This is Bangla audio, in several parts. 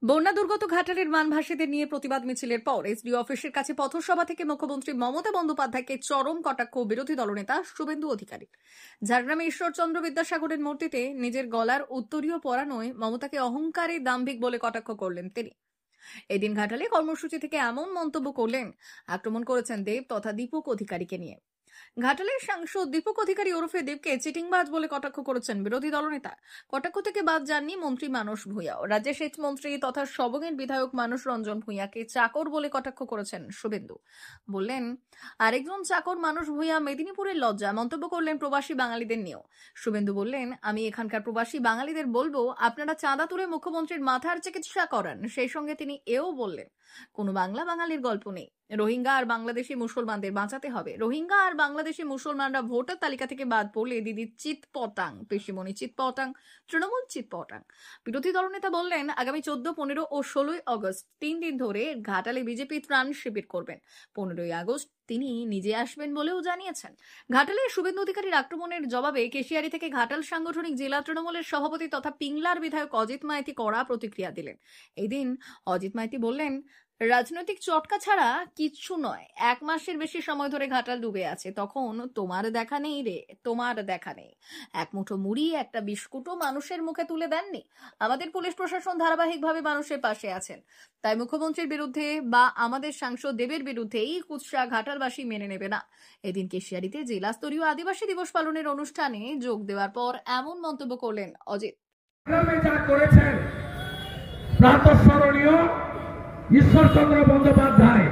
বন্যা দুর্গত ঘাটালের মানভাসীদের নিয়ে প্রতিবাদ মিছিলের পর এসডিও অফিসের কাছে পথসভা থেকে মুখ্যমন্ত্রী মমতা বন্দ্যোপাধ্যায়কে চরম কটাক্ষ বিরোধী দলনেতা শুভেন্দু অধিকারী। ঝাড়গ্রামে ঈশ্বরচন্দ্র বিদ্যাসাগরের মূর্তিতে নিজের গলার উত্তরীয় পরানোয় মমতাকে অহংকারী দাম্ভিক বলে কটাক্ষ করলেন তিনি। এদিন ঘাটালে কর্মসূচি থেকে এমন মন্তব্য করলেন, আক্রমণ করেছেন দেব তথা দীপক অধিকারীকে নিয়ে। ঘাটালের সাংসদ দীপক অধিকারী ওরফে দেবকে চিটিংবাজ বলে কটাক্ষ করেছেন বিরোধী দলনেতা। কটাক্ষ থেকে বাদ যাননি মন্ত্রী মানস ভূঁইয়াও। রাজ্যের সেচ মন্ত্রী তথা সবংয়ের বিধায়ক মানস রঞ্জন ভূঁইয়াকে চাকর বলে কটাক্ষ করেছেন শুভেন্দু। বললেন, আরেকজন চাকর মানস ভূঁইয়া মেদিনীপুরের লজ্জা। মন্তব্য করলেন প্রবাসী বাঙালিদের নিয়েও। শুভেন্দু বললেন, আমি এখানকার প্রবাসী বাঙালিদের বলবো, আপনারা চাঁদা তুলে মুখ্যমন্ত্রীর মাথার চিকিৎসা করান। সেই সঙ্গে তিনি এও বললেন, কোনো বাংলা বাঙালির গল্প নেই। রোহিঙ্গা আর বাংলাদেশি মুসলমানদের বাঁচাতে হবে। রোহিঙ্গা আর বাংলাদেশি মুসলমানরা ভোটার তালিকা থেকে বাদ পড়লে দিদি চিৎপটাং, পেশিমণি চিৎপটাং, তৃণমূল চিৎপটাং। বিরোধী দলনেতা বললেন, আগামী 14, 15 ও 16 আগস্ট 3 দিন ধরে ঘাটালে বিজেপি ত্রাণ শিবির করবেন। 15 আগস্ট তিনি নিজে আসবেন বলেও জানিয়েছেন। ঘাটালে শুভেন্দু অধিকারীর আক্রমণের জবাবে কেশিয়ারি থেকে ঘাটাল সাংগঠনিক জেলা তৃণমূলের সভাপতি তথা পিংলার বিধায়ক অজিত মাইতি কড়া প্রতিক্রিয়া দিলেন। এদিন অজিত মাইতি বললেন, রাজনৈতিক চটকা ছাড়া কিচ্ছু নয়। 1 মাসের বেশি সময় ধরে ঘাটাল ডুবে আছে, তখন তোমার দেখা নেই রে, তোমার দেখা নেই। এক মুঠো মুড়ি, একটা বিস্কুটও মানুষের মুখে তুলে দেননি। আমাদের পুলিশ প্রশাসন ধারাবাহিকভাবে মানুষের পাশে আছেন। তাই মুখ্যমন্ত্রীর বিরুদ্ধে বা আমাদের সাংসদ দেবের বিরুদ্ধে এই কুৎসা ঘাটালবাসী মেনে নেবে না। এদিন কেশিয়ারিতে জেলা স্তরীয় আদিবাসী দিবস পালনের অনুষ্ঠানে যোগ দেওয়ার পর এমন মন্তব্য করলেন অজিত। যা করেছেন প্রাতঃস্মরণীয়। ঈশ্বরচন্দ্র বন্দ্যোপাধ্যায়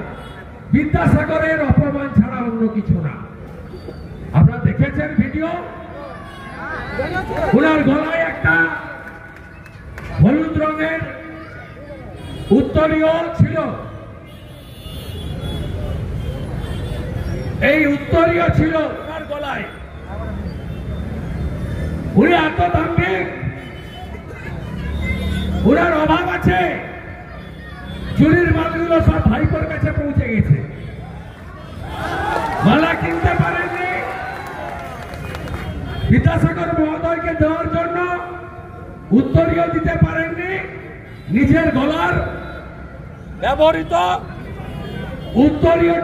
বিদ্যাসাগরের অপমান ছাড়া অন্য কিছু না। আপনারা দেখেছেন ভিডিও, ওনার গলায় একটা হলুদ রঙের উত্তরীয় ছিল। এই উত্তরীয় ছিল ওনার গলায়। উনি এত দাম্ভিক, ওনার অভাব আছে। চুরির মালগুলো সব ভাইপোর কাছে পৌঁছে গেছে। মালা কিনতে পারেননি, বিদ্যাসাগর মহোদয়কে দেওয়ার জন্য উত্তরীয় দিতে পারেননি। নিজের গলার ব্যবহৃত উত্তরীয়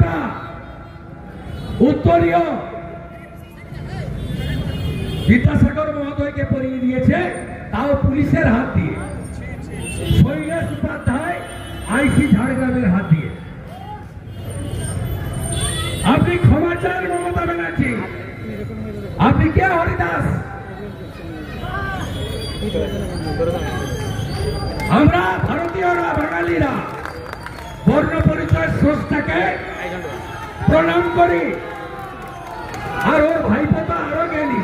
বিদ্যাসাগর মহোদয়কে পরিয়ে দিয়েছে, তাও পুলিশের হাত দিয়ে। শৈলেশ উপাধ্যায় আইসি ঝাড়গ্রামের হাত দিয়ে। আপনি ক্ষমা চান মমতা ব্যানার্জি? আপনি কে হরিদাস? আমরা ভারতীয়রা, বাঙালিরা বর্ণ পরিচয় স্রষ্টাকে প্রণাম করি। আর ওর ভাইপোতা আরো জ্ঞানী।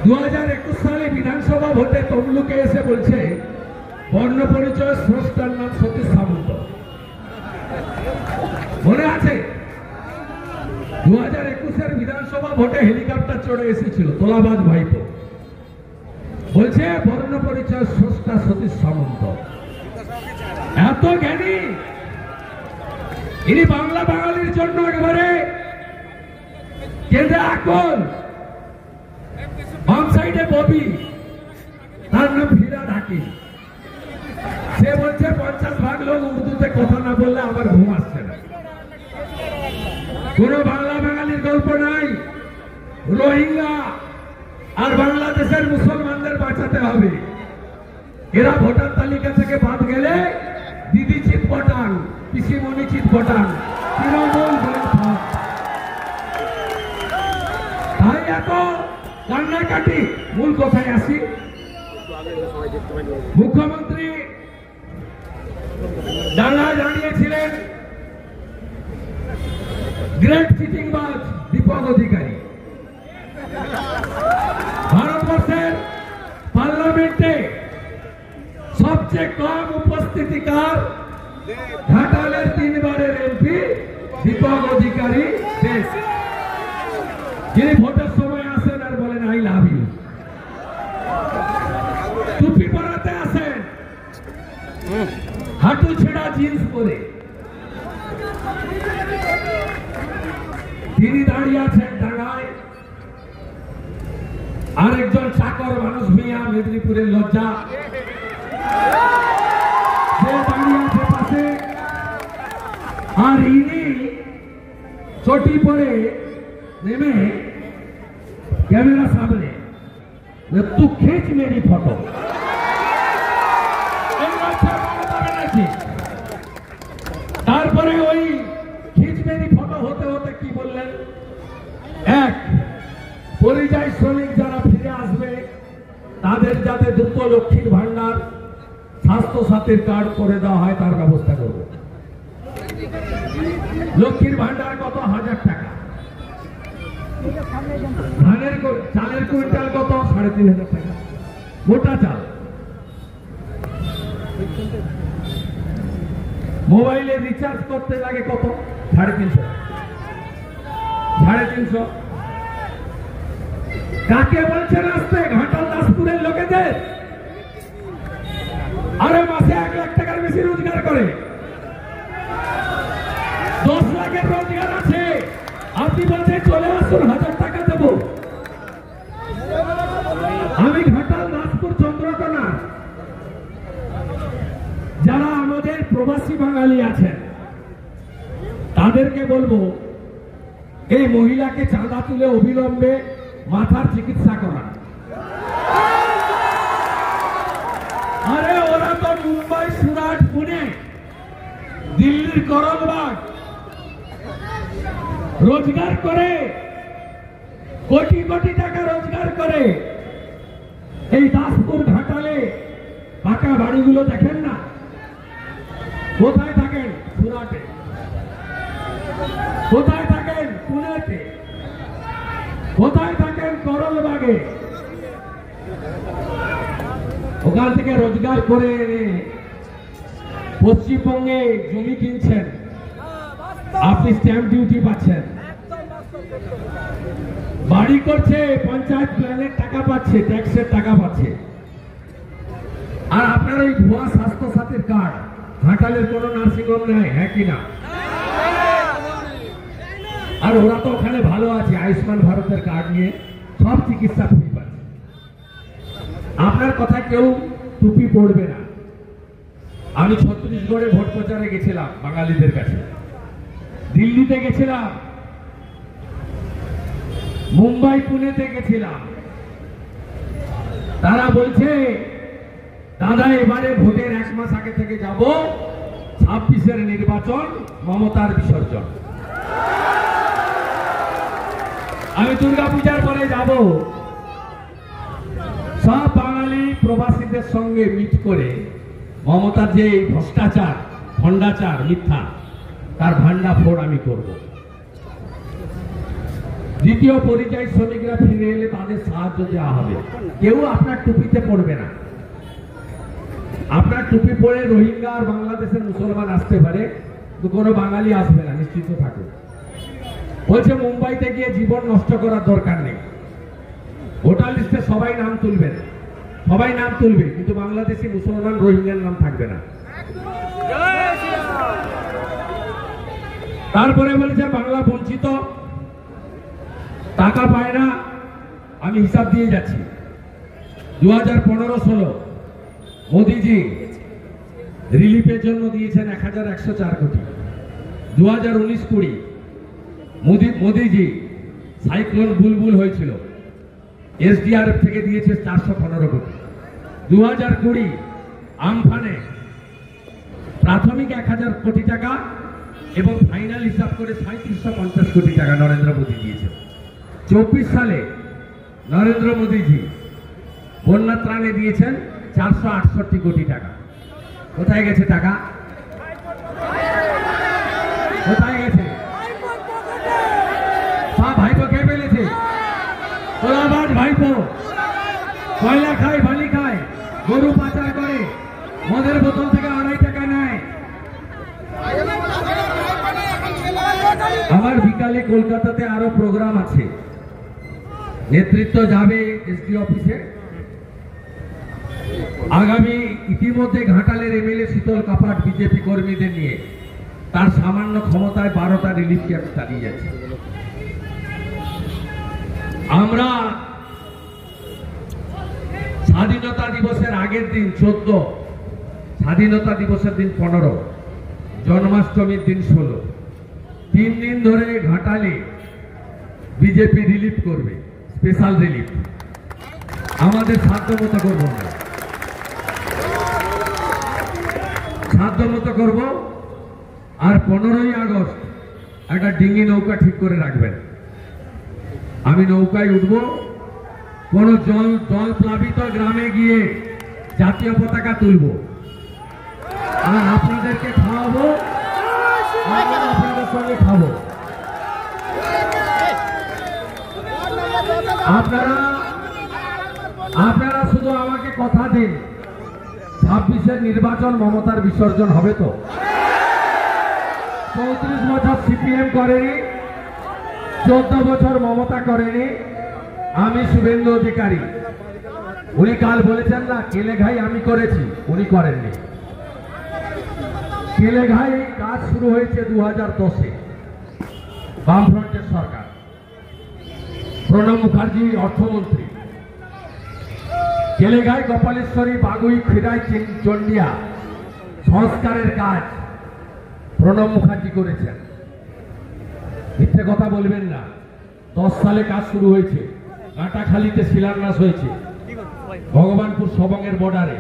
2021 সালে বিধানসভা ভোটে তমলুকে এসে বলছে বর্ণ পরিচয় স্রষ্টার নাম সতীশ সামন্ত। মনে আছে? 2021 বিধানসভা ভোটে হেলিকপ্টার চড়ে এসেছিল তোলাবাজ ভাইপো। বলছে বর্ণ পরিচয় স্রষ্টা সতীশ সামন্ত। এত জ্ঞানী ইনি। বাংলা বাঙালির জন্য একেবারে কেন্দ্রে আকল। বাম সাইডে ববি, তার নাম ফিরা ঢাকি। সে বলছে 50% লোক উর্দুতে কথা না বললে আমার ঘুম আসছে না। কোন বাংলা বাঙালির গল্প নাই। রোহিঙ্গা আর বাংলাদেশের মুসলমানদের বাঁচাতে হবে। এরা ভোটার তালিকা থেকে বাদ গেলে দিদি চিৎপটাং, পিসিমণি চিৎপটাং, তৃণমূল তাই এত কান্নাকাটি। মূল কথায় আসি। মুখ্যমন্ত্রী ডাঙ্গায় দাঁড়িয়েছিলেন গ্রেট চিটিংবাজ দীপক অধিকারী। ভারতবর্ষের পার্লামেন্টে সবচেয়ে কম উপস্থিতিকার ঘাটালের 3 বারের এমপি দীপক অধিকারী, যিনি ভোটের সময় আসেন আর বলেন আই লাভ ইউ। টুপি পরাতে আসেন, হাঁটু ছেঁড়া জিন্স পরে। তিনি দাঁড়িয়ে আছেন ডাঙ্গায়। আরেকজন চাকর মানস ভূঁইয়া, মেদিনীপুরের লজ্জা। আর ইনি চটি পরে নেমে ক্যামেরা সামনে তু খিচ মেরি ফটো। তারপরে ওই খিচ মেরি ফটো হতে হতে কি বললেন, এক পরিযায়ী শ্রমিক যারা ফিরে আসবে তাদের যাতে দ্রুত লক্ষ্মীর ভান্ডার স্বাস্থ্য সাথীর কার্ড করে দেওয়া হয় তার ব্যবস্থা করব। লক্ষ্মীর ভান্ডার কত? 1000 টাকা। চালের কুইন্টাল কত? 3500 টাকা মোটা চাল। মোবাইলে রিচার্জ করতে লাগে কত? 350। কাকে বলছেন আসতে? ঘাটাল দাসপুরের লোকেদের। আরে মাসে 1 লাখ টাকার বেশি রোজগার করে, 10 লাখের রোজগার আছে। আপনি বলছেন চলে আসুন 1000 টাকা দেব। আমি ঘাটাল দাসপুর চন্দ্রকোনা যারা আমাদের প্রবাসী বাঙালি আছেন তাদেরকে বলবো, এই মহিলাকে চাঁদা তুলে অবিলম্বে মাথার চিকিৎসা করান। আরে ওরা তো মুম্বাই, সুরাট, পুনে, দিল্লির করলবাগ রোজগার করে, কোটি কোটি টাকা রোজগার করে। এই দাসপুর ঘাটালে পাকা বাড়িগুলো দেখেন না? কোথায় থাকেন? সুরাটে। কোথায় থাকেন? পুনেতে। কোথায় থাকেন? করলবাগে। ওখান থেকে রোজগার করে এনে পশ্চিমবঙ্গে জমি কিনছেন, আপনি স্ট্যাম্প ডিউটি পাচ্ছেন। বাড়ি করছে, পঞ্চায়েত প্ল্যানের টাকা পাচ্ছে, ট্যাক্সের টাকা পাচ্ছে। আর আপনার ওই ভুয়া স্বাস্থ্য সাথীর কার্ড, ঘাটালের কোনো নার্সিংহোম নেই, হ্যাঁ কিনা? আর ওরা তো ওখানে ভালো আছে, আয়ুষ্মান ভারতের কার্ড নিয়ে সব চিকিৎসা ফ্রি পাচ্ছে। আপনার কথা কেউ টুপি পড়বে না। আমি ছত্তিশগড়ে ভোট প্রচারে গেছিলাম বাঙালিদের কাছে, দিল্লিতে গেছিলাম, মুম্বাই, পুনেতে গেছিলাম। তারা বলছে দাদা এবারে ভোটের 1 মাস আগে থেকে যাব, 26-এর নির্বাচন, মমতার বিসর্জন। আমি দুর্গাপূজার পরে যাব। সব বাঙালি প্রবাসীদের সঙ্গে মিট করে মমতার যে ভ্রষ্টাচার, ভণ্ডাচার, মিথ্যা, তার ভান্ডা ফোড় আমি করব। দ্বিতীয় পরিযায়ী শ্রমিকরা ফিরে এলে তাদের সাহায্য দেওয়া হবে। কেউ আপনার টুপিতে পড়বে না। আপনার টুপি পরে রোহিঙ্গা আর বাংলাদেশের মুসলমান আসতে পারে, তো কোনো বাঙালি আসবে না, নিশ্চিত থাকুন। বলছে মুম্বাইতে গিয়ে জীবন নষ্ট করার দরকার নেই। ভোটার লিস্টে সবাই নাম তুলবেন, সবাই নাম তুলবে, কিন্তু বাংলাদেশি, মুসলমান, রোহিঙ্গার নাম থাকবে না। তারপরে বলেছে বাংলা বঞ্চিত, টাকা পায় না। আমি হিসাব দিয়ে যাচ্ছি। 2015-16 মোদিজি রিলিফের জন্য দিয়েছেন 1104 কোটি। 2019-20 মোদিজি সাইক্লোন বুলবুল হয়েছিল, এসডিআরএফ থেকে দিয়েছে 415 কোটি। 2020 আমফানে প্রাথমিক 1000 কোটি টাকা এবং ফাইনাল হিসাব করে 3750 কোটি টাকা নরেন্দ্র মোদী দিয়েছে। 24 সালে নরেন্দ্র মোদীজি বন্যা ত্রাণে দিয়েছেন 468 কোটি টাকা। কোথায় গেছে টাকা? কোথায় গেছে? সব ভাইপো খেয়ে ফেলেছে। তোলাবাজ ভাইপো, কয়লা খায়, বালি খায়, গরু পাচার করে, মদের বোতল থেকে 2.5 টাকা নেয়। আমার বিকালে কলকাতাতে আরো প্রোগ্রাম আছে, নেতৃত্ব যাবে এসডি অফিসে। আগামী ইতিমধ্যে ঘাটালের এমএলএ শীতল কাপাট বিজেপি কর্মীদের নিয়ে তার সামান্য ক্ষমতায় 12টা রিলিফ ক্যাম্প চালিয়ে যাচ্ছে। আমরা স্বাধীনতা দিবসের আগের দিন 14, স্বাধীনতা দিবসের দিন 15, জন্মাষ্টমীর দিন 16। 3 দিন ধরে ঘাটালে বিজেপি রিলিফ করবে, স্পেশাল রিলিফ। আমাদের সাধ্যমতো করব না, সাধ্যমতো করব। আর 15ই আগস্ট একটা ডিঙি নৌকা ঠিক করে রাখবেন। আমি নৌকায় উঠব, কোন জল প্লাবিত গ্রামে গিয়ে জাতীয় পতাকা তুলব, আর আপনাদেরকে খাওয়াবো, আপনাদের সঙ্গে খাবো। আপনারা শুধু আমাকে কথা দিন, 26-এর নির্বাচন মমতার বিসর্জন হবে তো? 34 বছর সিপিএম করেনি, 14 বছর মমতা করেনি, আমি শুভেন্দু অধিকারী। উনি কাল বলেছেন না কেলেঘাই আমি করেছি, উনি করেননি। কেলেঘাই কাজ শুরু হয়েছে 2010-এ, বামফ্রন্টের সরকার, প্রণব মুখার্জি অর্থমন্ত্রী। কেলেঘাই, কপালেশ্বরী, বাগুই, খিরাই, চন্ডিয়া সংস্কারের কাজ প্রণব মুখার্জি করেছেন। মিথ্যে কথা বলবেন না। 10 সালে কাজ শুরু হয়েছে, কাটাখালীতে শিলান্যাস হয়েছে, ভগবানপুর সবংয়ের বর্ডারে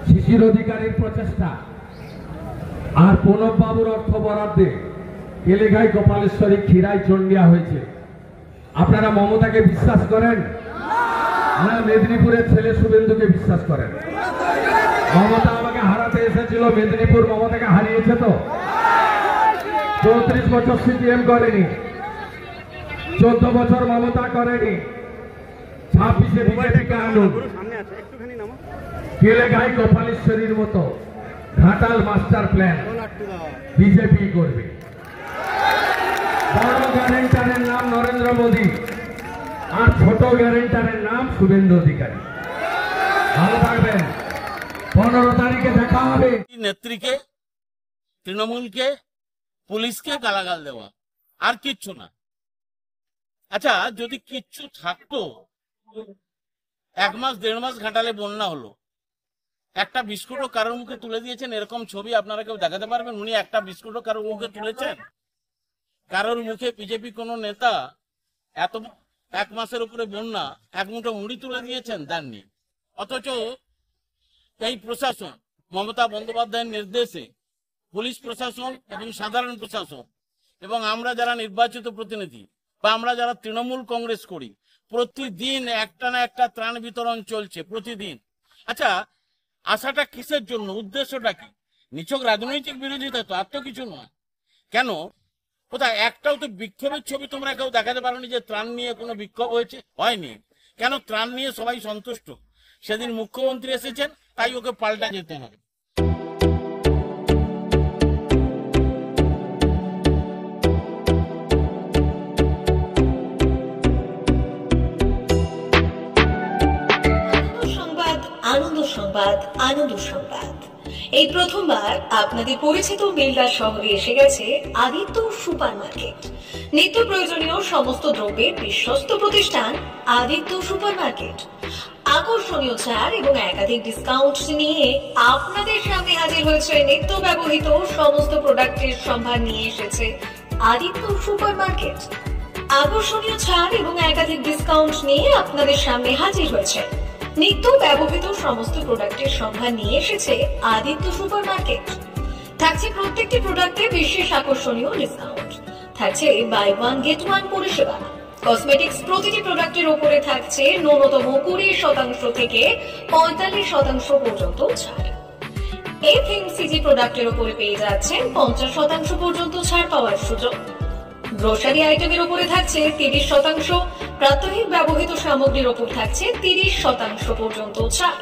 শিশির অধিকারীর প্রচেষ্টা আর প্রণব বাবুর অর্থ বরাদ্দে কেলেঘাই, কপালেশ্বরী, খিরাই, চন্ডিয়া হয়েছে। আপনারা মমতাকে বিশ্বাস করেন না মেদিনীপুরের ছেলে শুভেন্দুকে বিশ্বাস করেন? মমতা আমাকে হারাতে এসেছিল, মেদিনীপুর মমতাকে হারিয়েছে তো। 34 বছর সিপিএম করেনি, 14 বছর মমতা করেনি। 26-এ বিজেপিকে আনুন, কেলেঘাই, কপালেশ্বরীর মতো ঘাটাল মাস্টার প্ল্যান বিজেপি করবে। বড় গ্যারেন্টারের নাম নরেন্দ্র মোদী, আর ছোট গ্যারেন্টারের নাম শুভেন্দু অধিকারী। ভালো থাকবেন। 15 তারিখে দেখা হবে। নেত্রীকে, তৃণমূলকে, পুলিশকে গালাগাল দেওয়া, আর কিচ্ছু না। আচ্ছা, যদি কিচ্ছু থাকতো, 1 মাস 1.5 মাস ঘাটালে বন্যা হলো, একটা বিস্কুটও কারোর মুখে তুলে দিয়েছেন? এরকম ছবি আপনারা কেউ দেখাতে পারবেন? উনি একটা বিস্কুটও কারোর মুখে তুলেছেন? কারোর মুখে বিজেপি কোন নেতা এত 1 মাসের উপরে বন্যা 1 মুঠো মুড়ি তুলে দিয়েছেন? দেননি। অথচ এই প্রশাসন মমতা বন্দ্যোপাধ্যায়ের নির্দেশে পুলিশ প্রশাসন এবং সাধারণ প্রশাসন এবং আমরা যারা নির্বাচিত প্রতিনিধি বা আমরা যারা তৃণমূল কংগ্রেস করি, প্রতিদিন একটা না একটা ত্রাণ বিতরণ চলছে, প্রতিদিন। আচ্ছা, আশাটা কিসের জন্য? উদ্দেশ্যটা কি? নিছক রাজনৈতিক বিরোধিতা তো, আর তো কিছু নয়। কেন? কোথায় একটাও তো বিক্ষোভের ছবি তোমরা কেউ দেখাতে পারোনি যে ত্রাণ নিয়ে কোনো বিক্ষোভ হয়েছে? হয়নি। কেন? ত্রাণ নিয়ে সবাই সন্তুষ্ট। সেদিন মুখ্যমন্ত্রী এসেছেন, তাই ওকে পাল্টা যেতে হবে। আনন্দ সংবাদ, আনন্দ সংবাদ। এই প্রথমবার আপনাদের পরিচিত বেলডা শহরে এসে গেছে আদিত্য সুপার মার্কেট। নিত্য প্রয়োজনীয় সমস্ত দ্রব্যের বিশ্বস্ত প্রতিষ্ঠান আদিত্য সুপার মার্কেট। আকর্ষণীয় ছাড় এবং একাধিক ডিসকাউন্ট নিয়ে আপনাদের সামনে হাজির হয়েছে। নিত্য ব্যবহৃত সমস্ত প্রোডাক্টের সম্ভার নিয়ে এসেছে আদিত্য সুপার মার্কেট। আকর্ষণীয় ছাড় এবং একাধিক ডিসকাউন্ট নিয়ে আপনাদের সামনে হাজির হয়েছে। নিত্য ব্যবহৃত সমস্ত প্রোডাক্টের সম্ভার নিয়ে এসেছে আদিত্য সুপার মার্কেট। থাকছে প্রত্যেকটি প্রোডাক্টে বিশেষ আকর্ষণীয় ডিসকাউন্ট, থাকছে বাই 1 গেট 1 পরিষেবা। কসমেটিক্স প্রতিটি প্রোডাক্টের উপরে থাকছে ন্যূনতম 20% থেকে 45% পর্যন্ত ছাড়। FMCG প্রোডাক্টের উপরে পেয়ে যাচ্ছেন 50% পর্যন্ত ছাড় পাওয়ার সুযোগ। গ্রোসারি আইটেমের উপরে থাকছে 30%, প্রাত্যহিক ব্যবহৃত সামগ্রীর উপর থাকছে 30% পর্যন্ত ছাড়।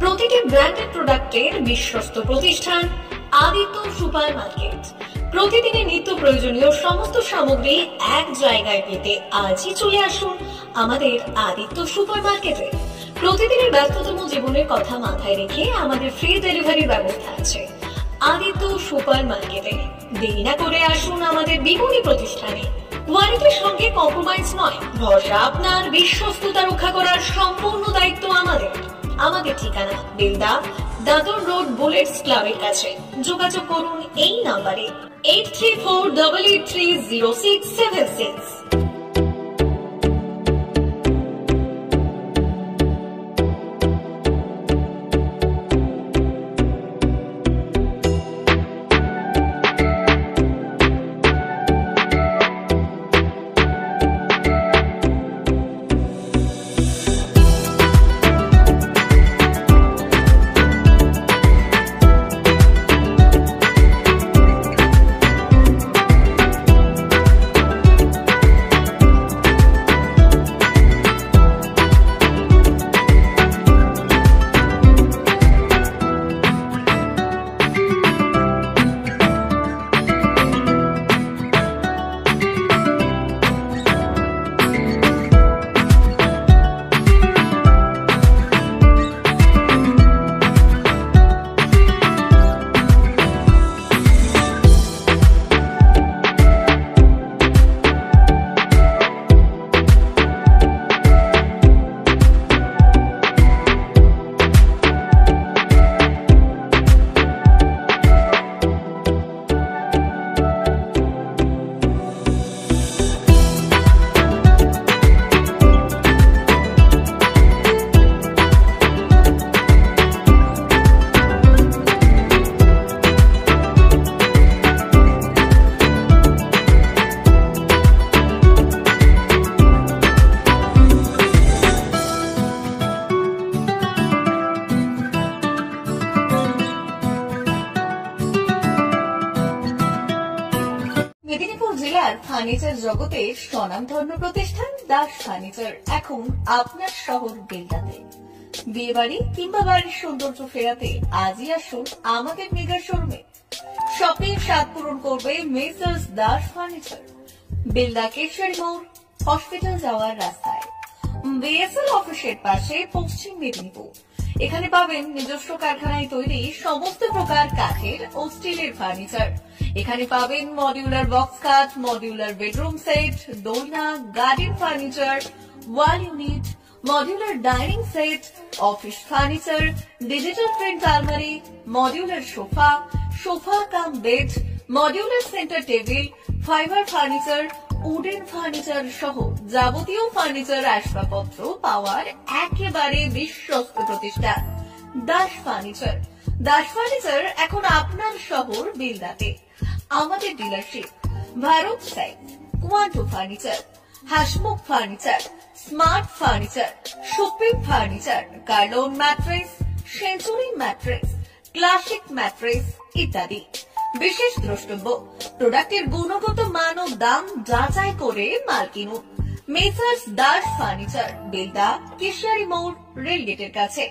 প্রতিটি ব্র্যান্ডেড প্রোডাক্টের বিশ্বস্ত প্রতিষ্ঠান আদিত্য সুপার মার্কেট। প্রতিদিনের নিত্য প্রয়োজনীয় সমস্ত সামগ্রী এক জায়গায় পেতে আজই চলে আসুন আমাদের আদিত্য সুপার মার্কেটে। প্রতিদিনের ব্যস্ততম জীবনের কথা মাথায় রেখে আমাদের ফ্রি ডেলিভারির ব্যবস্থা আছে আদিত্য সুপার মার্কেটে। দেরি না করে আসুন আমাদের বিপণী প্রতিষ্ঠানে। কোয়ালিটির সঙ্গে কম্প্রোমাইজ নয়, ভরসা আপনার, বিশ্বস্ততা রক্ষা করার সম্পূর্ণ দায়িত্ব আমাদের। আমাদের ঠিকানা বেলদা দাদর রোড বুলেটস ক্লাবের কাছে। যোগাযোগ করুন এই নাম্বারে 8348830676। মেদিনীপুর জেলার ফার্নিচার জগতের স্বনামধন্য প্রতিষ্ঠান দাস ফার্নিচার এখন আপনার শহর বেলদাতে। বিয়ে বাড়ি কিংবা বাড়ির সৌন্দর্য ফেরাতে আজই আসুন আমাদের মেগা শোরুমে। শপিং স্বাদ পূরণ করবে মেসার্স দাস ফার্নিচার, বেলদা কেশরী মোড়, হসপিটাল যাওয়ার রাস্তায়, বিএসএল অফিসের পাশে, পশ্চিম মেদিনীপুর। এখানে পাবেন নিজস্ব কারখানায় তৈরি সমস্ত প্রকার কাঠের ও স্টিলের ফার্নিচার। এখানে পাবেন modular box cut, modular bedroom set, দোলনা, garden furniture, wall unit, modular dining set, office furniture, digital print আলমারি, modular sofa, sofa cum bed, modular centre table, fibre furniture, wooden furniture সহ যাবতীয় ফার্নিচার আসবাবপত্র পাওয়ার একেবারে বিশ্বস্ত প্রতিষ্ঠান দাস ফার্নিচার। দাস ফার্নিচার এখন আপনার শহর বেলদাতে। আমাদের dealership Bharat side, Quanto furniture, Hasmukh furniture, smart furniture, supreme furniture, Kurlon mattress, century mattress, classic mattress ইত্যাদি। বিশেষ দ্রষ্টব্য, প্রোডাক্টের গুণগত মান ও দাম যাচাই করে মাল কিনুন। মেসার্স দাস ফার্নিচার, বেলদা কেশিয়ারি মোড়, রেলগেটের কাছে।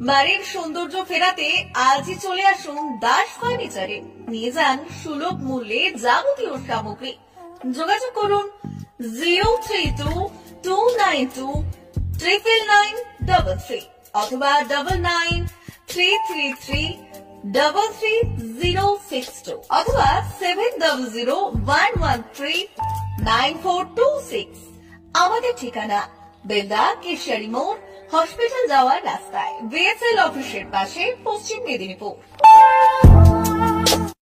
বাড়ির সৌন্দর্য ফেরাতে আজই চলে আসুন দাস ফার্নিচারে। নিয়ে যান সুলভ মূল্যে যাবতীয় সামগ্রী। যোগাযোগ করুন 03229299933 অথবা 9933333062 অথবা 7001139426। আমাদের ঠিকানা বেলদা কেশিয়ারি মোড়, হসপিটাল যাওয়ার রাস্তায়, বিএসএল অফিসের পাশে, পশ্চিম মেদিনীপুর।